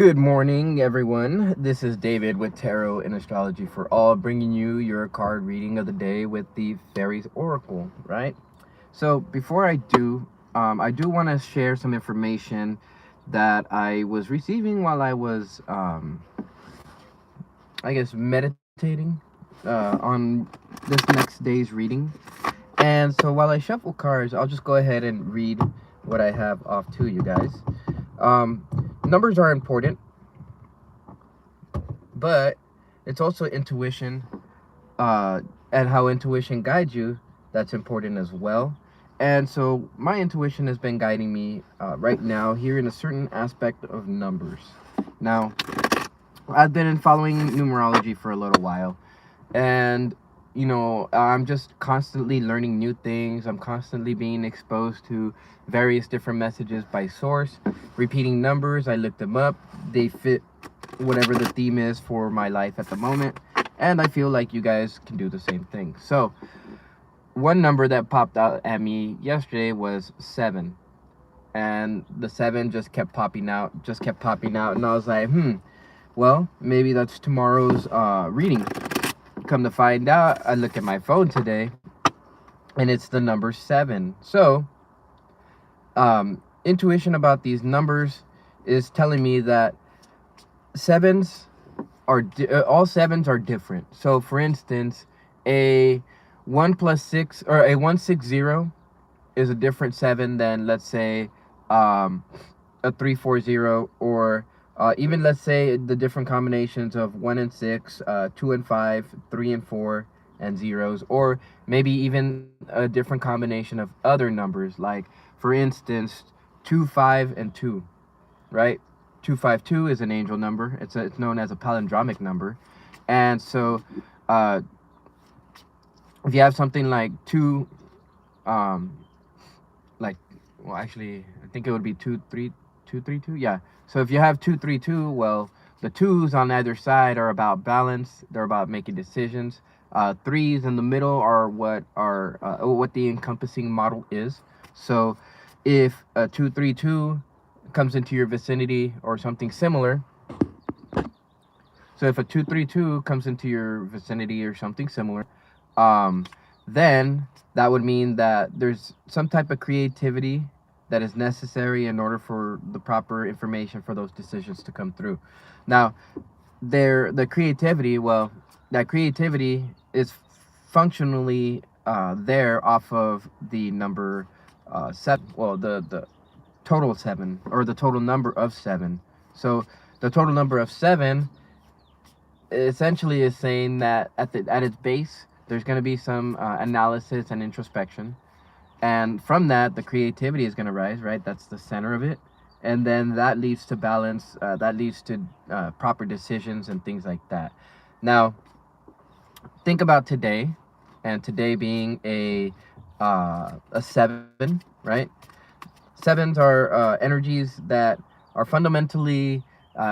Good morning, everyone. This is David with Tarot and Astrology for All, bringing you your card reading of the day with the Fairies Oracle, right? So, before I do want to share some information that I was receiving while I was, I guess, meditating on this next day's reading. And so, while I shuffle cards, I'll just go ahead and read what I have off to you guys. Numbers are important, but it's also intuition, and how intuition guides you, that's important as well. And so my intuition has been guiding me right now here in a certain aspect of numbers. Now, I've been following numerology for a little while, and I'm just constantly learning new things. I'm constantly being exposed to various different messages by source. Repeating numbers, I looked them up. They fit whatever the theme is for my life at the moment, and I feel like you guys can do the same thing. So one number that popped out at me yesterday was 7, and the 7 just kept popping out, and I was like, well, maybe that's tomorrow's reading. Come to find out, I look at my phone today and it's the number 7. So intuition about these numbers is telling me that sevens are all sevens are different. So for instance, a 1 plus 6 or a 160 is a different 7 than, let's say, a 340, or even, let's say, the different combinations of 1 and 6, 2 and 5, 3 and 4, and zeros, or maybe even a different combination of other numbers, like, for instance, 2, 5, and 2, right? 252 is an angel number. It's known as a palindromic number. And so if you have something like 2, like, well, actually, I think it would be 232. Yeah. So if you have 232, well, the twos on either side are about balance. They're about making decisions. Threes in the middle are what the encompassing model is. So if a 232 comes into your vicinity or something similar, so if a 232 comes into your vicinity or something similar, then that would mean that there's some type of creativity that is necessary in order for the proper information for those decisions to come through. Now, the creativity, well, that creativity is functionally there off of the number 7. Well, the total 7, or the total number of 7. So the total number of 7 essentially is saying that at its base there's going to be some analysis and introspection, and from that the creativity is going to rise, right? That's the center of it, and then that leads to balance, that leads to proper decisions and things like that. Now, think about today, and today being a 7, right? Sevens are energies that are fundamentally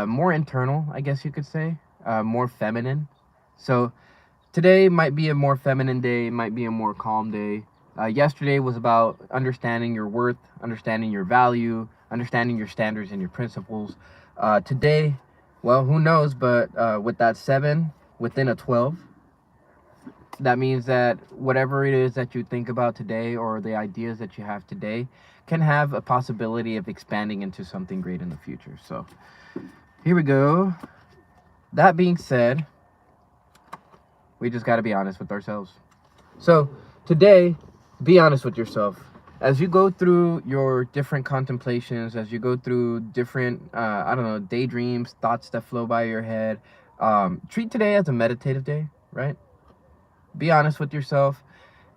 more internal, I guess you could say, more feminine. So today might be a more feminine day, might be a more calm day. Yesterday was about understanding your worth, understanding your value, understanding your standards and your principles. Today, well, who knows, but with that 7 within a 12, that means that whatever it is that you think about today, or the ideas that you have today, can have a possibility of expanding into something great in the future. So here we go. That being said, we just got to be honest with ourselves. So today, be honest with yourself. As you go through your different contemplations, as you go through different, I don't know, daydreams, thoughts that flow by your head, treat today as a meditative day, right? Be honest with yourself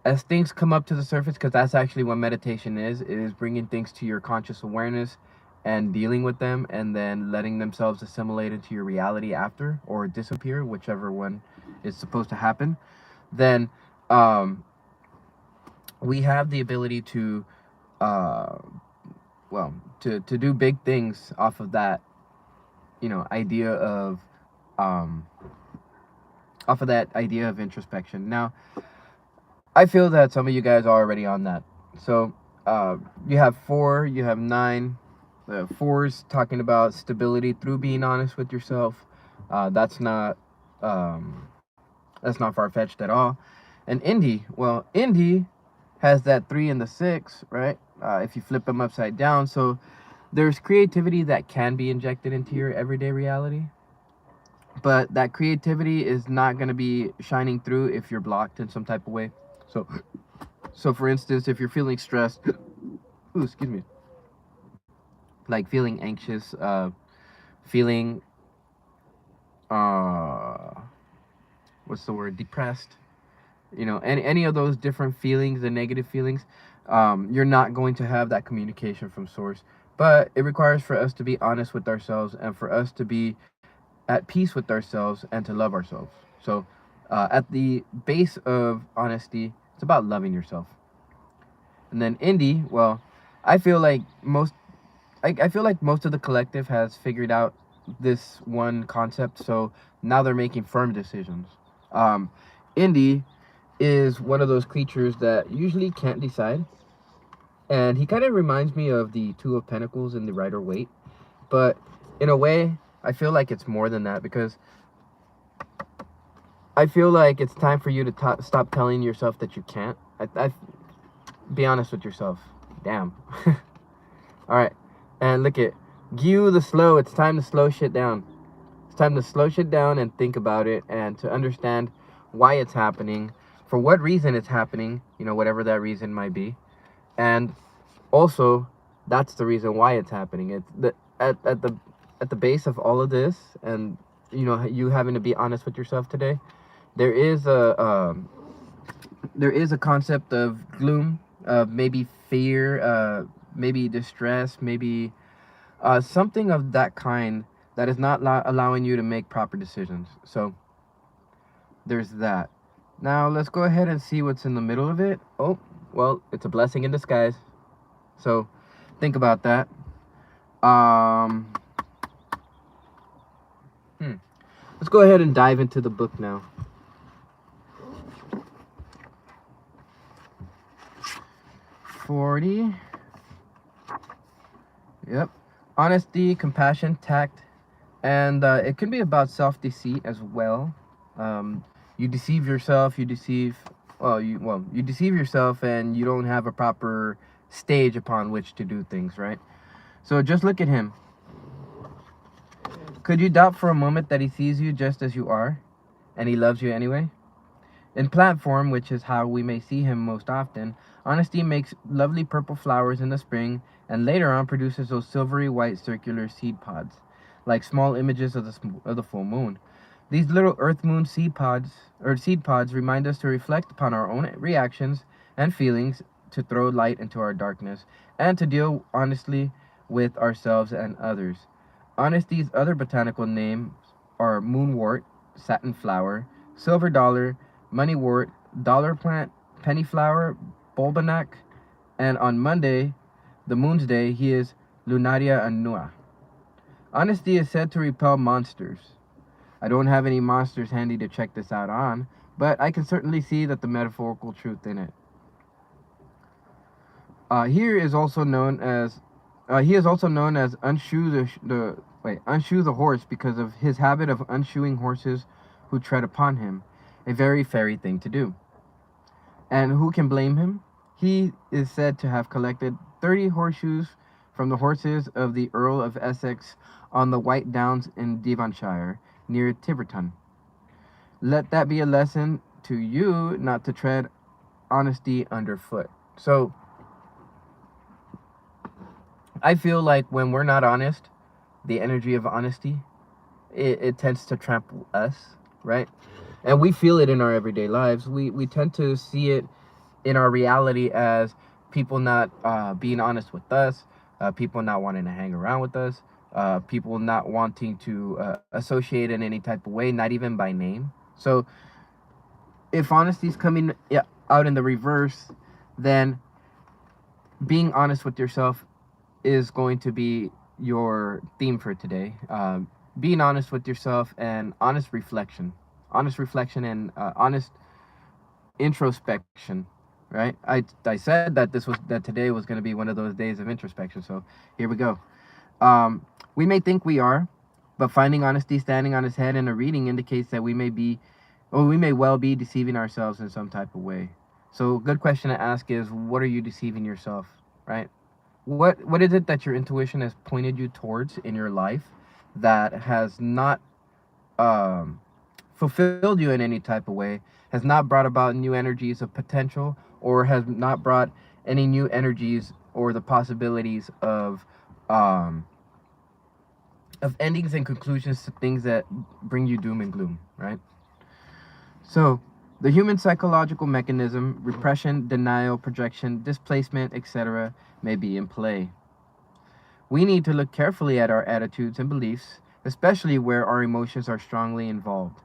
as things come up to the surface, because that's actually what meditation is. It is bringing things to your conscious awareness and dealing with them, and then letting themselves assimilate into your reality after, or disappear, whichever one is supposed to happen. Then we have the ability to to do big things off of that, idea of introspection. Now, I feel that some of you guys are already on that. So you have 4, you have 9, Fours talking about stability through being honest with yourself. That's not um, that's not far-fetched at all. And Indy, well, Indy has that 3 and the 6, right? If you flip them upside down, so there's creativity that can be injected into your everyday reality, but that creativity is not going to be shining through if you're blocked in some type of way. So for instance, if you're feeling stressed, ooh, excuse me, like feeling anxious, feeling uh what's the word, depressed, any of those different feelings, the negative feelings, you're not going to have that communication from source. But it requires for us to be honest with ourselves, and for us to be at peace with ourselves, and to love ourselves. So at the base of honesty, it's about loving yourself. And then Indy, well, I feel like most I feel like most of the collective has figured out this one concept, so now they're making firm decisions. Um, Indy is one of those creatures that usually can't decide, and he kind of reminds me of the Two of Pentacles in the Rider Waite, but in a way, I feel like it's more than that, because I feel like it's time for you to stop telling yourself that you can't. Be honest with yourself. Damn. All right, and look at you, the slow. It's time to slow shit down. It's time to slow shit down and think about it, and to understand why it's happening, for what reason it's happening, whatever that reason might be. And also, that's the reason why it's happening. It's at the base of all of this, and you having to be honest with yourself today. There is a concept of gloom, of maybe fear, maybe distress, maybe something of that kind that is not allowing you to make proper decisions. So there's that. Now let's go ahead and see what's in the middle of it. Oh, well, it's a blessing in disguise. So think about that. Um, Let's go ahead and dive into the book now. $40. Yep. Honesty, compassion, tact, and it can be about self-deceit as well. You deceive yourself. You deceive yourself, and you don't have a proper stage upon which to do things, right? So just look at him. Could you doubt for a moment that he sees you just as you are, and he loves you anyway? In plant form, which is how we may see him most often, honesty makes lovely purple flowers in the spring, and later on produces those silvery white circular seed pods, like small images of the full moon. These little earth moon seed pods remind us to reflect upon our own reactions and feelings, to throw light into our darkness, and to deal honestly with ourselves and others. Honesty's other botanical names are moonwort, satin flower, silver dollar, moneywort, dollar plant, penny flower, bulbanac, and on Monday, the moon's day, he is Lunaria annua. Honesty is said to repel monsters. I don't have any monsters handy to check this out on, but I can certainly see that the metaphorical truth in it. He is also known as unshoe the horse, because of his habit of unshoeing horses who tread upon him, a very fairy thing to do. And who can blame him? He is said to have collected 30 horseshoes from the horses of the Earl of Essex on the White Downs in Devonshire, near Tiverton. Let that be a lesson to you not to tread honesty underfoot. So I feel like when we're not honest, the energy of honesty, it tends to trample us, right? And we feel it in our everyday lives. We tend to see it in our reality as people not being honest with us, people not wanting to hang around with us, people not wanting to associate in any type of way, not even by name. So if honesty is coming out in the reverse, then being honest with yourself is going to be your theme for today. Being honest with yourself, and honest reflection and honest introspection, right? I said that today was going to be one of those days of introspection, so here we go. We may think we are, but finding honesty standing on his head in a reading indicates that we may well be deceiving ourselves in some type of way. So, a good question to ask is, what are you deceiving yourself, right? What is it that your intuition has pointed you towards in your life that has not um, fulfilled you in any type of way, has not brought about new energies of potential, or has not brought any new energies or the possibilities um, of endings and conclusions to things that bring you doom and gloom, right? So, the human psychological mechanism, repression, denial, projection, displacement, etc., may be in play. We need to look carefully at our attitudes and beliefs, especially where our emotions are strongly involved.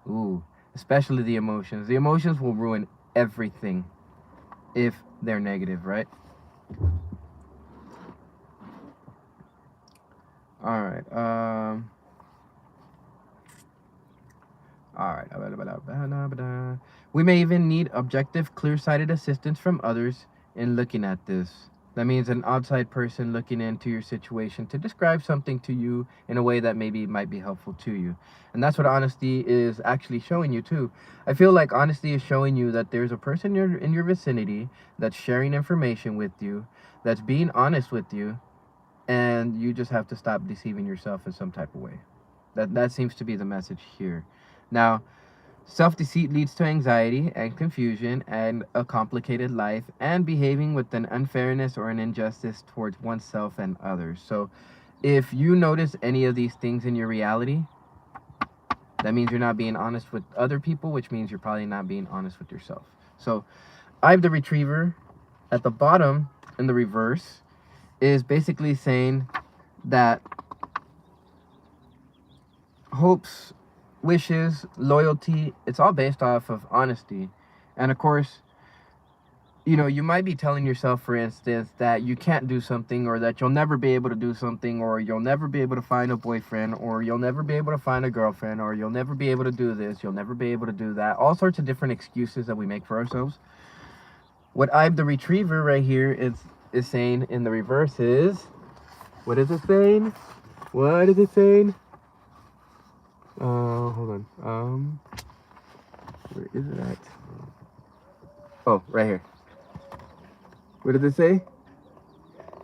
Ooh, especially the emotions. The emotions will ruin everything if they're negative, right? All right. All right. We may even need objective, clear-sighted assistance from others in looking at this. That means an outside person looking into your situation to describe something to you in a way that maybe might be helpful to you. And that's what honesty is actually showing you too. I feel like honesty is showing you that there's a person in your vicinity that's sharing information with you, that's being honest with you, and you just have to stop deceiving yourself in some type of way. That seems to be the message here. Now, self-deceit leads to anxiety and confusion and a complicated life and behaving with an unfairness or an injustice towards oneself and others. So, if you notice any of these things in your reality, that means you're not being honest with other people, which means you're probably not being honest with yourself. So, I have the retriever at the bottom in the reverse is basically saying that hopes, wishes, loyalty, it's all based off of honesty. And of course, you might be telling yourself, for instance, that you can't do something, or that you'll never be able to do something, or you'll never be able to find a boyfriend, or you'll never be able to find a girlfriend, or you'll never be able to do this, you'll never be able to do that. All sorts of different excuses that we make for ourselves. What I'm the retriever right here is saying in the reverse is, what is it saying? What is it saying? Hold on. Where is it at? Oh, right here. What did it say?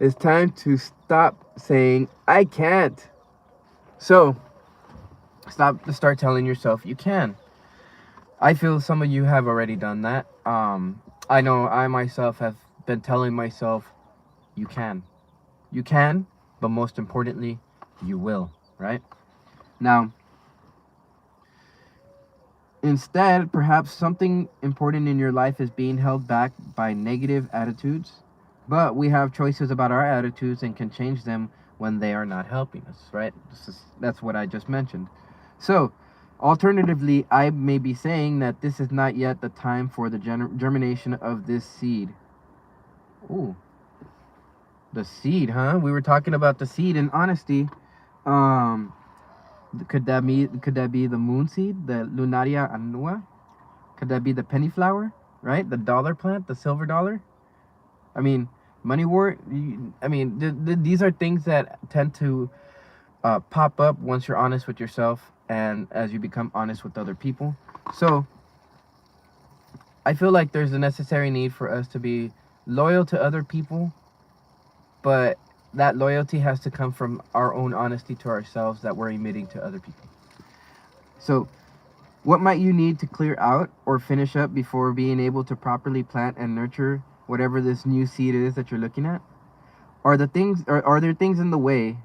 It's time to stop saying, I can't. So, start telling yourself you can. I feel some of you have already done that. I know I myself have been telling myself, you can. You can, but most importantly, you will, right? Now, instead, perhaps something important in your life is being held back by negative attitudes, but we have choices about our attitudes and can change them when they are not helping us, right? That's what I just mentioned. So, alternatively, I may be saying that this is not yet the time for the germination of this seed. Ooh, the seed, huh? We were talking about the seed in honesty. Um, could that be the moon seed, the Lunaria annua? Could that be the penny flower, right? The dollar plant, the silver dollar? I mean, money wort. I mean, these are things that tend to pop up once you're honest with yourself and as you become honest with other people. So, I feel like there's a necessary need for us to be loyal to other people, but that loyalty has to come from our own honesty to ourselves that we're emitting to other people. So, what might you need to clear out or finish up before being able to properly plant and nurture whatever this new seed is that you're looking at? Are there things in the way,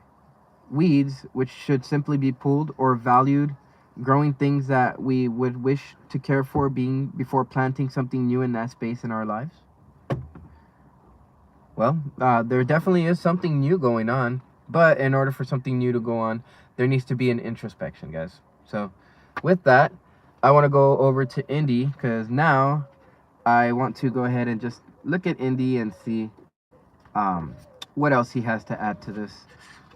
weeds, which should simply be pulled, or valued, growing things that we would wish to care for being before planting something new in that space in our lives? Well, there definitely is something new going on, but in order for something new to go on, there needs to be an introspection, guys. So, with that, I want to go over to Indy, because now I want to go ahead and just look at Indy and see what else he has to add to this.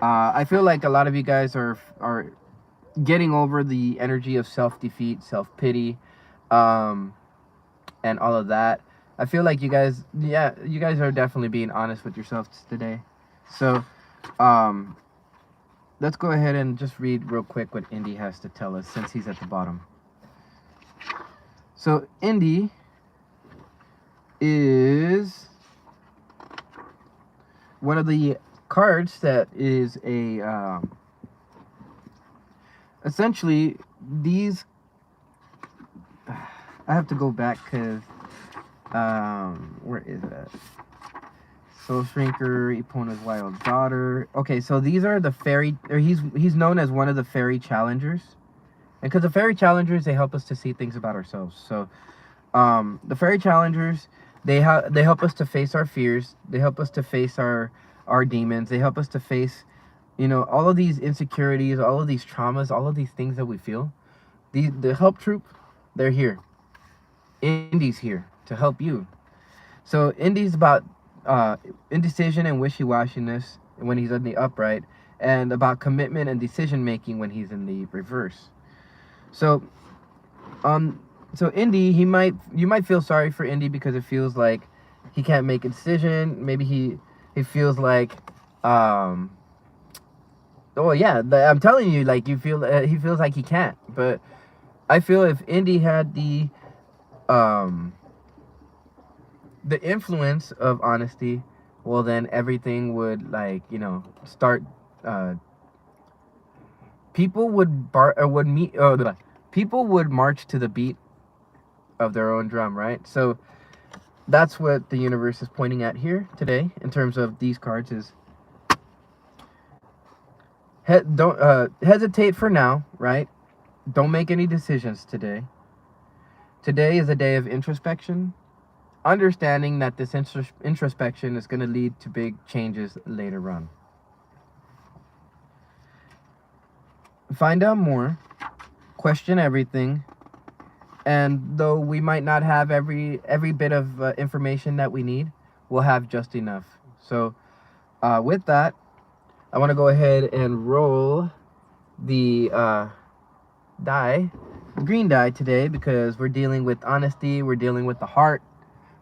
I feel like a lot of you guys are getting over the energy of self-defeat, self-pity, and all of that. I feel like you guys are definitely being honest with yourselves today. So, Let's go ahead and just read real quick what Indy has to tell us since he's at the bottom. So Indy is one of the cards that is a essentially these. I have to go back because where is that? Soul Shrinker, Epona's Wild Daughter. Okay, so these are the Faerie, or he's known as one of the Faerie Challengers. And because the Faerie Challengers, they help us to see things about ourselves. So the Faerie Challengers, they help us to face our fears. They help us to face our demons. They help us to face, you know, all of these insecurities, all of these traumas, all of these things that we feel. The help troop, they're here. Indy's here to help you. So Indy's about indecision and wishy-washiness when he's in the upright, and about commitment and decision making when he's in the reverse. So so Indy, you might feel sorry for Indy because it feels like he can't make a decision. Maybe he feels like oh yeah, I'm telling you, like, you feel he feels like he can't. But I feel if Indy had the influence of honesty, well, then everything would, like, you know, start. People would people would march to the beat of their own drum, right? So that's what the universe is pointing at here today in terms of these cards is don't hesitate for now, right? Don't make any decisions today. Today is a day of introspection, understanding that this introspection is going to lead to big changes later on. Find out more, question everything, and though we might not have every bit of information that we need, we'll have just enough. So with that, I want to go ahead and roll the die, the green die today, because we're dealing with honesty, we're dealing with the heart,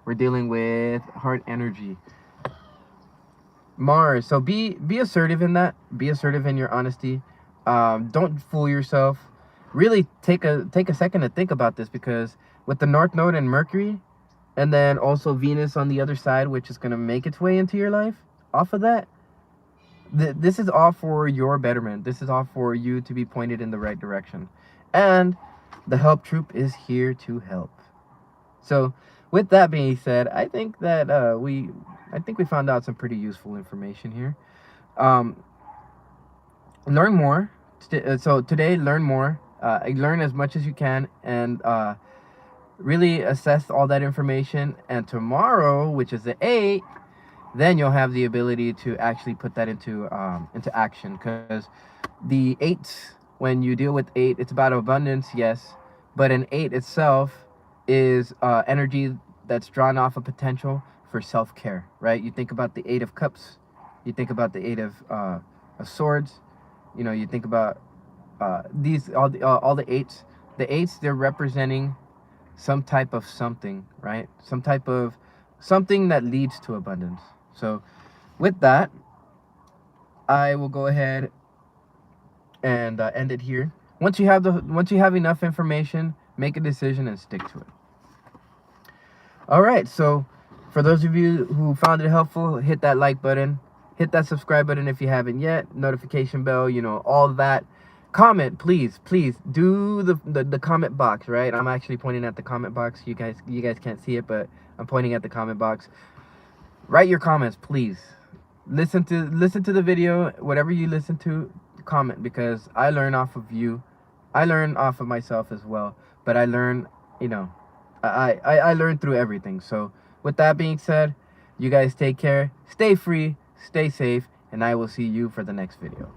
we're dealing with heart energy. Mars. So be assertive in that. Be assertive in your honesty. Don't fool yourself. Really take a second to think about this, because with the North Node and Mercury, and then also Venus on the other side, which is going to make its way into your life off of that, this is all for your betterment. This is all for you to be pointed in the right direction. And the help troop is here to help. So with that being said, I think that we found out some pretty useful information here. Learn more. So today, learn more. Learn as much as you can, and really assess all that information. And tomorrow, which is the 8th, then you'll have the ability to actually put that into action. Because the 8, when you deal with 8, it's about abundance, yes, but an 8 itself is energy that's drawn off a potential for self-care, right? You think about the 8 of Cups, you think about the 8 of Swords, you know, you think about these all the 8s. The 8s, they're representing some type of something, right? Some type of something that leads to abundance. So with that, I will go ahead and end it here. Once you have enough information, make a decision and stick to it. All right, so for those of you who found it helpful, hit that like button, hit that subscribe button if you haven't yet, notification bell, you know, all that. Comment, please do the comment box, right? I'm actually pointing at the comment box. You guys can't see it, but I'm pointing at the comment box. Write your comments, please. Listen to the video, whatever you listen to, comment, because I learn off of you. I learn off of myself as well, but I learn, you know, I learn through everything. So with that being said, you guys take care, stay free, stay safe, and I will see you for the next video.